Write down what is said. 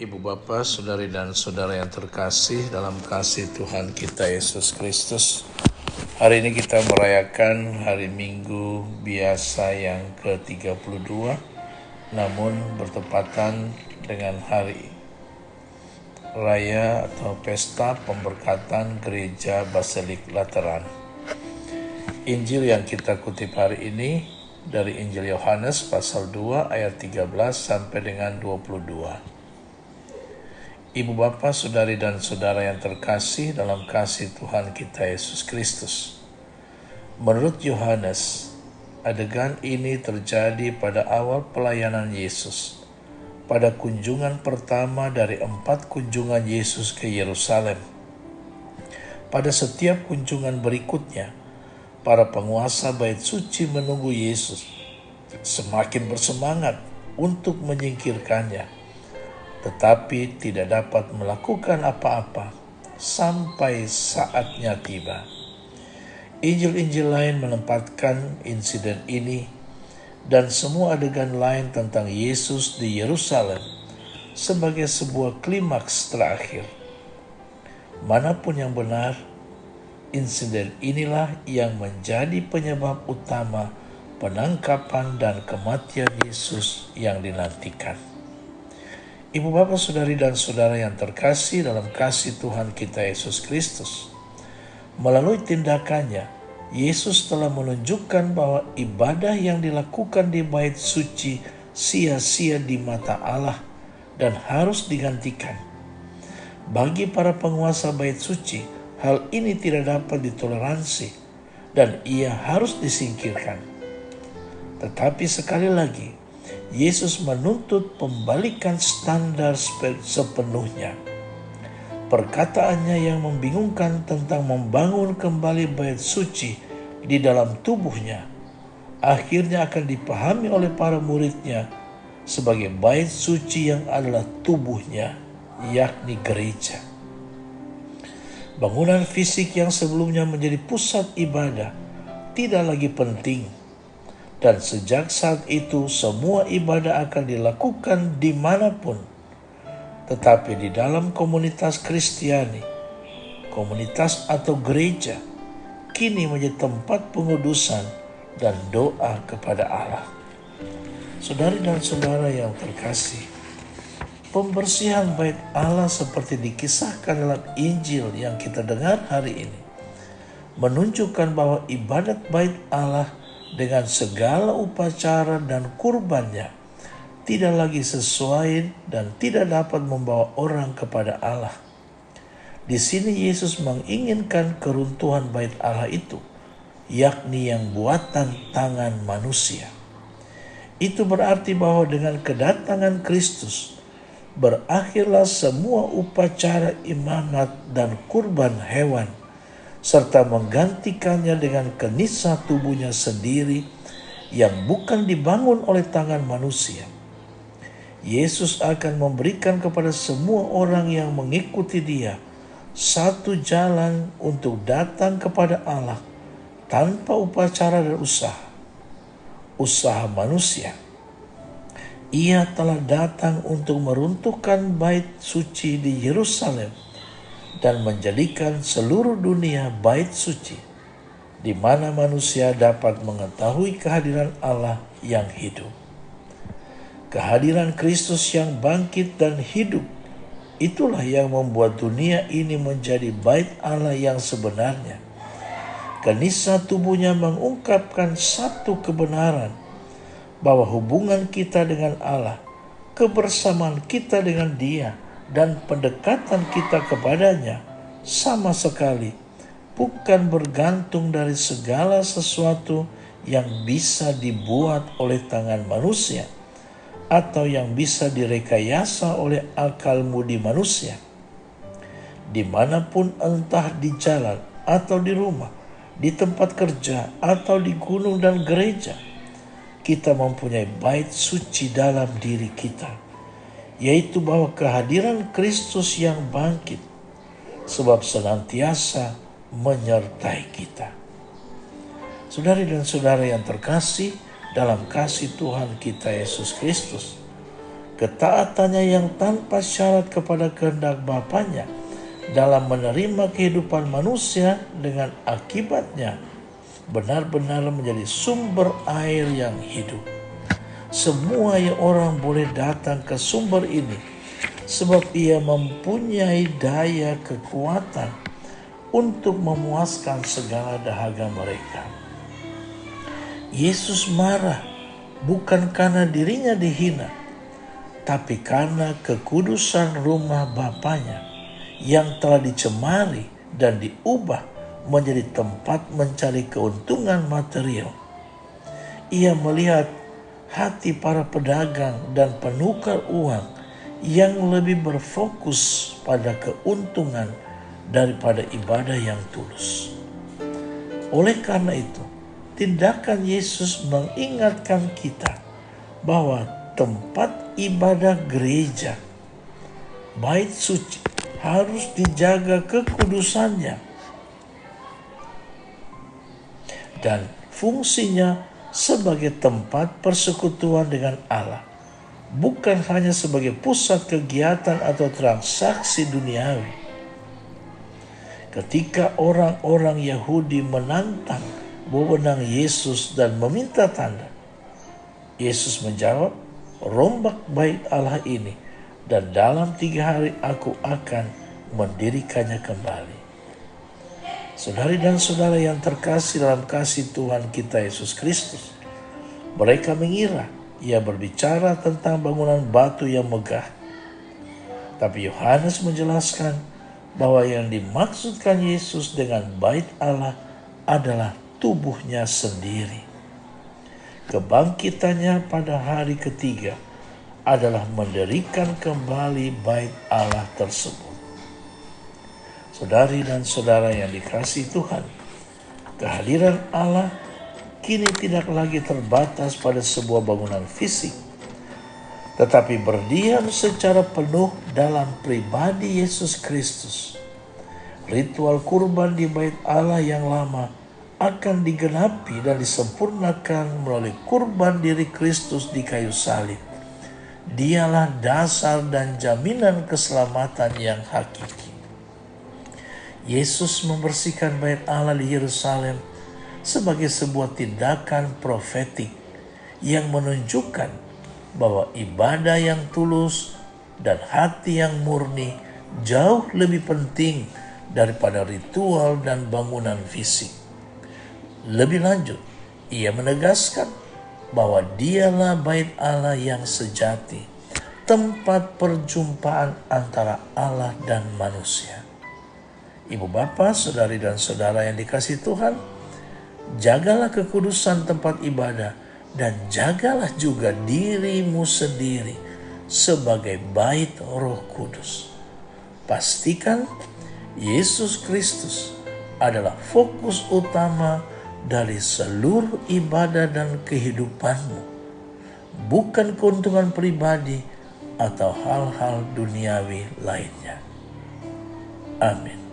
Ibu Bapa, Saudari dan Saudara yang terkasih dalam kasih Tuhan kita Yesus Kristus. Hari ini kita merayakan hari Minggu biasa yang ke-32, namun bertepatan dengan hari Raya atau Pesta Pemberkatan Gereja Basilik Lateran. Injil yang kita kutip hari ini dari Injil Yohanes pasal 2 ayat 13 sampai dengan 22. Ibu Bapa, Saudari dan Saudara yang terkasih dalam kasih Tuhan kita Yesus Kristus. Menurut Yohanes, adegan ini terjadi pada awal pelayanan Yesus, pada kunjungan pertama dari 4 kunjungan Yesus ke Yerusalem. Pada setiap kunjungan berikutnya, para penguasa bait suci menunggu Yesus, semakin bersemangat untuk menyingkirkannya, tetapi tidak dapat melakukan apa-apa sampai saatnya tiba. Injil-injil lain menempatkan insiden ini dan semua adegan lain tentang Yesus di Yerusalem sebagai sebuah klimaks terakhir. Manapun yang benar, insiden inilah yang menjadi penyebab utama penangkapan dan kematian Yesus yang dinantikan. Ibu Bapa, Saudari dan Saudara yang terkasih dalam kasih Tuhan kita Yesus Kristus. Melalui tindakannya, Yesus telah menunjukkan bahwa ibadah yang dilakukan di bait suci sia-sia di mata Allah dan harus digantikan. Bagi para penguasa bait suci, hal ini tidak dapat ditoleransi dan ia harus disingkirkan. Tetapi sekali lagi, Yesus menuntut pembalikan standar sepenuhnya. Perkataannya yang membingungkan tentang membangun kembali bait suci di dalam tubuhnya akhirnya akan dipahami oleh para muridnya sebagai bait suci yang adalah tubuhnya, yakni gereja. Bangunan fisik yang sebelumnya menjadi pusat ibadah tidak lagi penting. Dan sejak saat itu semua ibadah akan dilakukan dimanapun. Tetapi di dalam komunitas Kristiani, komunitas atau gereja, kini menjadi tempat pengudusan dan doa kepada Allah. Saudari dan saudara yang terkasih, pembersihan bait Allah seperti dikisahkan dalam Injil yang kita dengar hari ini, menunjukkan bahwa ibadat bait Allah dengan segala upacara dan kurbannya tidak lagi sesuai dan tidak dapat membawa orang kepada Allah. Di sini Yesus menginginkan keruntuhan bait Allah itu, yakni yang buatan tangan manusia. Itu berarti bahwa dengan kedatangan Kristus berakhirlah semua upacara imamat dan kurban hewan, serta menggantikannya dengan kenisah tubuhnya sendiri yang bukan dibangun oleh tangan manusia. Yesus akan memberikan kepada semua orang yang mengikuti Dia satu jalan untuk datang kepada Allah tanpa upacara dan usaha manusia. Ia telah datang untuk meruntuhkan bait suci di Yerusalem dan menjadikan seluruh dunia bait suci, di mana manusia dapat mengetahui kehadiran Allah yang hidup. Kehadiran Kristus yang bangkit dan hidup, itulah yang membuat dunia ini menjadi bait Allah yang sebenarnya. Kenisah tubuhnya mengungkapkan satu kebenaran, bahwa hubungan kita dengan Allah, kebersamaan kita dengan Dia, dan pendekatan kita kepadanya sama sekali bukan bergantung dari segala sesuatu yang bisa dibuat oleh tangan manusia atau yang bisa direkayasa oleh akal budi manusia. Dimanapun, entah di jalan atau di rumah, di tempat kerja atau di gunung dan gereja, kita mempunyai bait suci dalam diri kita, yaitu bahwa kehadiran Kristus yang bangkit, sebab senantiasa menyertai kita. Saudari dan saudara yang terkasih dalam kasih Tuhan kita Yesus Kristus, Ketaatannya yang tanpa syarat kepada kehendak Bapanya dalam menerima kehidupan manusia dengan akibatnya benar-benar menjadi sumber air yang hidup. Semua orang boleh datang ke sumber ini sebab ia mempunyai daya kekuatan untuk memuaskan segala dahaga mereka. Yesus marah bukan karena dirinya dihina, tapi karena kekudusan rumah Bapanya yang telah dicemari dan diubah menjadi tempat mencari keuntungan material. Ia melihat hati para pedagang dan penukar uang yang lebih berfokus pada keuntungan daripada ibadah yang tulus. Oleh karena itu, tindakan Yesus mengingatkan kita bahwa tempat ibadah gereja, bait suci, harus dijaga kekudusannya dan fungsinya sebagai tempat persekutuan dengan Allah, bukan hanya sebagai pusat kegiatan atau transaksi duniawi. Ketika orang-orang Yahudi menantang wewenang Yesus dan meminta tanda, Yesus menjawab, "Rombak bait Allah ini, dan dalam 3 hari aku akan mendirikannya kembali." Saudari dan saudara yang terkasih dalam kasih Tuhan kita Yesus Kristus, mereka mengira ia berbicara tentang bangunan batu yang megah. Tapi Yohanes menjelaskan bahwa yang dimaksudkan Yesus dengan bait Allah adalah tubuhnya sendiri. Kebangkitannya pada hari ketiga adalah mendirikan kembali bait Allah tersebut. Saudari dan saudara yang dikasihi Tuhan, kehadiran Allah kini tidak lagi terbatas pada sebuah bangunan fisik, tetapi berdiam secara penuh dalam pribadi Yesus Kristus. Ritual kurban di bait Allah yang lama akan digenapi dan disempurnakan melalui kurban diri Kristus di kayu salib. Dialah dasar dan jaminan keselamatan yang hakiki. Yesus membersihkan bait Allah di Yerusalem sebagai sebuah tindakan profetik yang menunjukkan bahwa ibadah yang tulus dan hati yang murni jauh lebih penting daripada ritual dan bangunan fisik. Lebih lanjut, ia menegaskan bahwa dialah bait Allah yang sejati, tempat perjumpaan antara Allah dan manusia. Ibu bapa, saudari dan saudara yang dikasihi Tuhan, jagalah kekudusan tempat ibadah dan jagalah juga dirimu sendiri sebagai bait Roh Kudus. Pastikan Yesus Kristus adalah fokus utama dari seluruh ibadah dan kehidupanmu, bukan keuntungan pribadi atau hal-hal duniawi lainnya. Amin.